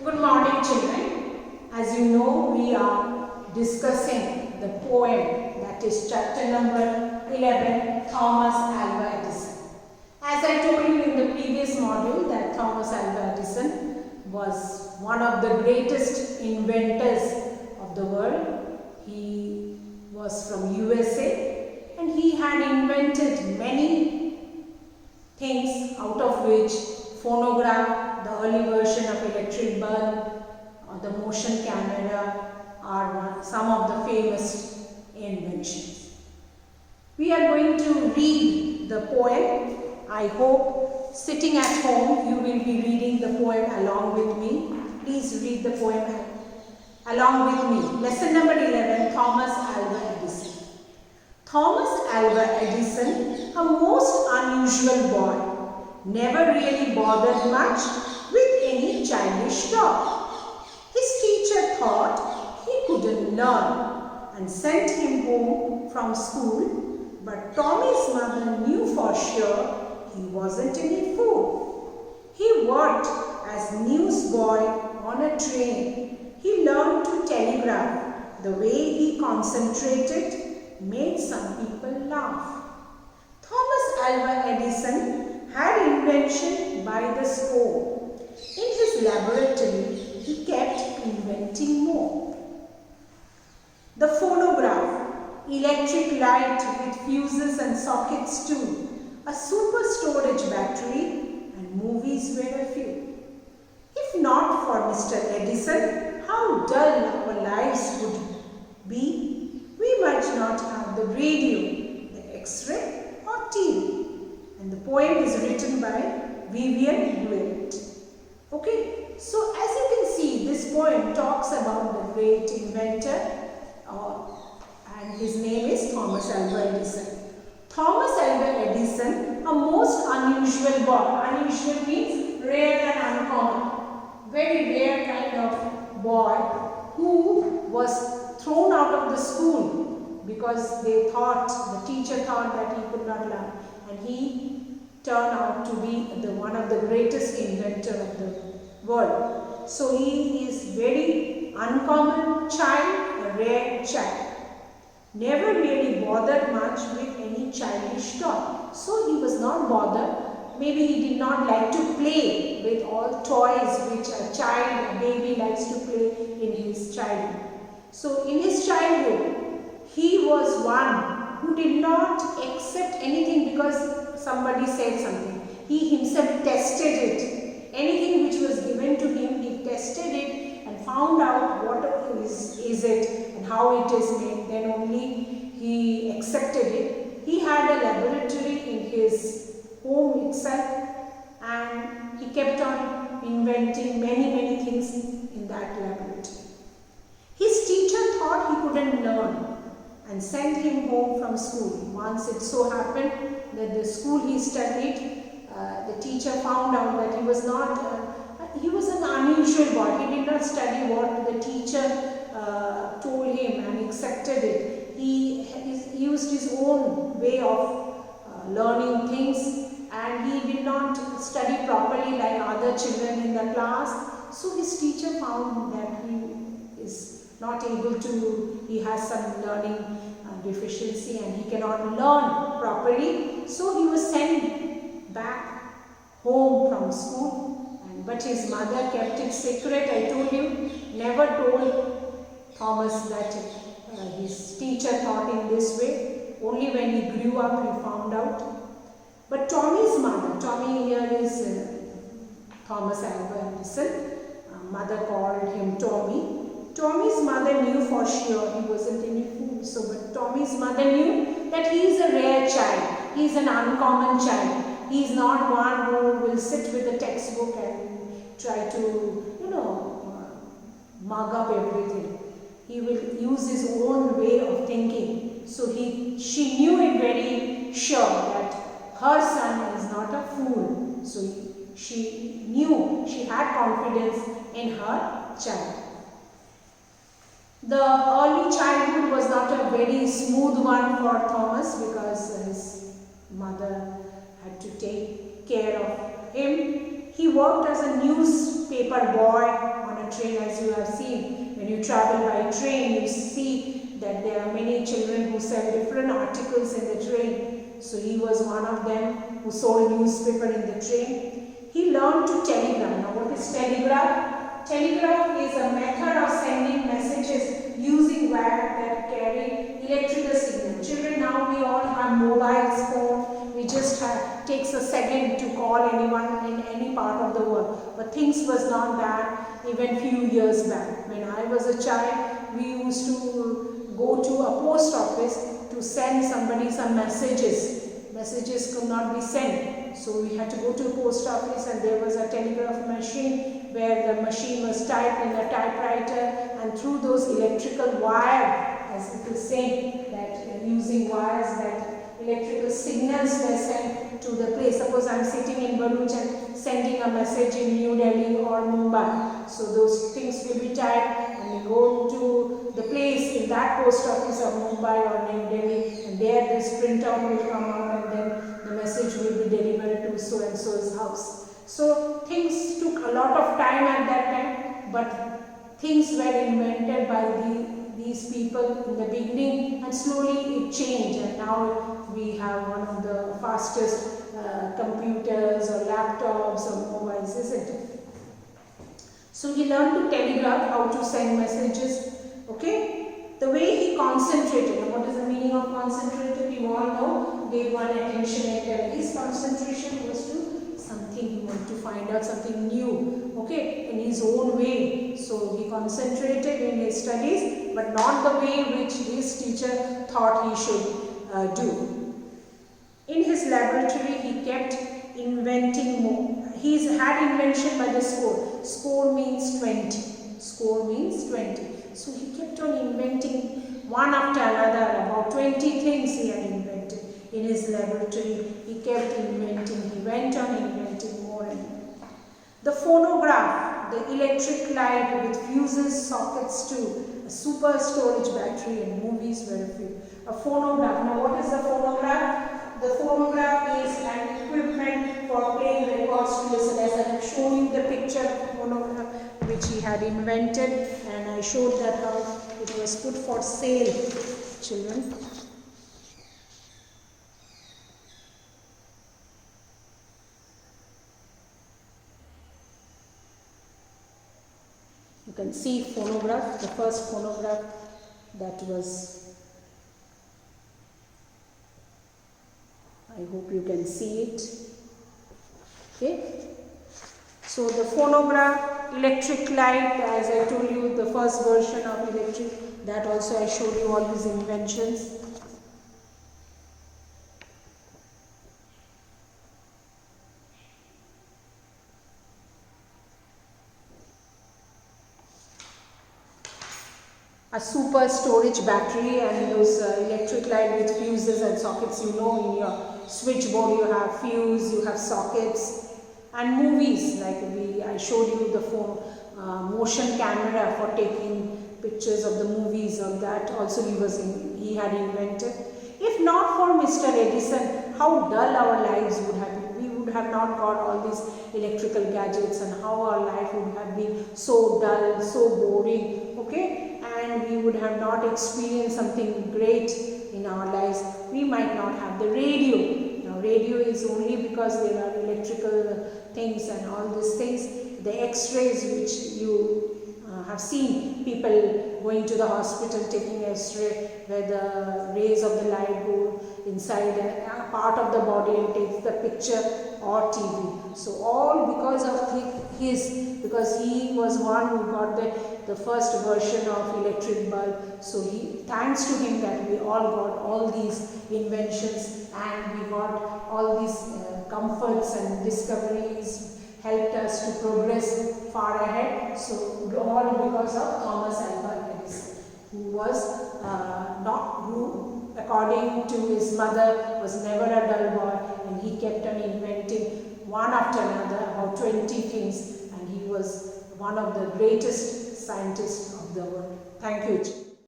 Good morning, children. As you know, we are discussing the poem, that is chapter number 11, Thomas Alva Edison. As I told you in the previous module that Thomas Alva Edison was one of the greatest inventors of the world. He was from USA and he had invented many things, out of which phonograph, the early version of electric bulb, or the motion camera are some of the famous inventions. We are going to read the poem. I hope sitting at home you will be reading the poem along with me. Please read the poem along with me. Lesson number 11, Thomas Alva Edison. Thomas Alva Edison, a most unusual boy, never really bothered much with any childish talk. His teacher thought he couldn't learn and sent him home from school, but Tommy's mother knew for sure he wasn't any fool. He worked as newsboy on a train. He learned to telegraph. The way he concentrated made some people laugh. Thomas Alva Edison had invention by the score. In his laboratory, he kept inventing more. The phonograph, electric light with fuses and sockets too, a super storage battery, and movies were a few. If not for Mr. Edison, how dull our lives would be. We might not have the radio, the X-ray or TV. And the poem is written by Vivian Lewitt. Okay, so as you can see, this poem talks about the great inventor and his name is Thomas Alva Edison. Thomas Alva Edison, a most unusual boy. Unusual means rare and uncommon. Very rare kind of boy who was thrown out of the school because the teacher thought that he could not learn. And he turned out to be one of the greatest inventors of the world. So he is very uncommon child, a rare child. Never really bothered much with any childish talk. So he was not bothered. Maybe he did not like to play with all toys which a baby likes to play in his childhood. So in his childhood, he was one who did not accept anything because somebody said something. He himself tested it. Anything which was given to him, he tested it and found out what is it and how it is made. Then only he accepted it. He had a laboratory in his home itself and he kept on inventing many things in that laboratory. His teacher thought he couldn't learn and sent him home from school. Once it so happened that the school he studied, the teacher found out that he was an unusual boy. He did not study what the teacher told him and accepted it. He used his own way of learning things and he did not study properly like other children in the class. So his teacher found that he is not able to, he has some learning deficiency and he cannot learn properly. So he was sent back home from school, but his mother kept it secret. I told you, never told Thomas that his teacher thought in this way. Only when he grew up he found out. But Tommy's mother, Tommy here is Thomas Alva Edison, mother called him Tommy. Tommy's mother knew for sure he wasn't any fool. So, but Tommy's mother knew that he is a rare child. He is an uncommon child. He is not one who will sit with a textbook and try to, mug up everything. He will use his own way of thinking. So she knew it very sure that her son is not a fool. So she knew, she had confidence in her child. The early childhood was not a very smooth one for Thomas because his mother had to take care of him. He worked as a newspaper boy on a train, as you have seen. When you travel by train, you see that there are many children who sell different articles in the train. So he was one of them who sold newspaper in the train. He learned to telegraph. Now what is telegraph? Telegraph is a method of sending messages using wire that carry electrical signal. Children, now we all have mobile phone. We just takes a second to call anyone in any part of the world. But things was not that even few years back. When I was a child, we used to go to a post office to send somebody some messages. Messages could not be sent. So we had to go to a post office, and there was a telegraph machine where the machine was typed in a typewriter, and through those electrical wire, as it is saying, that using wires, that electrical signals were sent to the place. Suppose I am sitting in Bharuch and sending a message in New Delhi or Mumbai. So those things will be typed and we go to the place in that post office of Mumbai or New Delhi, and there this printout will come out, and then the message will be delivered to so and so's house. So things took a lot of time at that time, but things were invented by these people in the beginning, and slowly it changed, and now we have one of the fastest computers or laptops or mobiles, isn't it? So he learned to telegraph, how to send messages. Okay, the way he concentrated. Now what is the meaning of concentrated? You all know, gave one attention at his concentration was to something he wanted to find out, something new, okay, in his own way. So he concentrated in his studies, but not the way which his teacher thought he should do. In his laboratory, he kept inventing more. He's had invention by the score. Score means 20. Score means 20. So he kept on inventing one after another. About 20 things he had invented in his laboratory. He kept inventing. He went on inventing more and more. The phonograph, the electric light with fuses, sockets too, a super storage battery, and movies were a few. A phonograph. Now what is the phonograph? The phonograph is an equipment for playing records to listen. As I have shown you the picture of the phonograph which he had invented, and I showed that how it was put for sale, children. You can see phonograph, the first phonograph that was, I hope you can see it. Okay. So the phonograph, electric light, as I told you, the first version of electric, that also I showed you all these inventions. A super storage battery, and those electric light with fuses and sockets. You know, in your switchboard you have fuse, you have sockets. And movies, like I showed you the motion camera for taking pictures of the movies. Of that also he had invented. If not for Mr. Edison, how dull our lives would have been. We would have not got all these electrical gadgets, and how our life would have been so dull, so boring. Okay, and we would have not experienced something great in our lives. We might not have the radio. Now radio is only because there are electrical things and all these things. The x-rays which you have seen people going to the hospital taking x-ray, where the rays of the light go inside a part of the body and takes the picture, or TV. So all because of because he was one who got the first version of electric bulb. So thanks to him that we all got all these inventions, and we got all these comforts and discoveries, helped us to progress far ahead. So all because of Thomas Alva Edison, who was who according to his mother was never a dull boy, and he kept on inventing one after another, about 20 things, and he was one of the greatest scientists of the world. Thank you.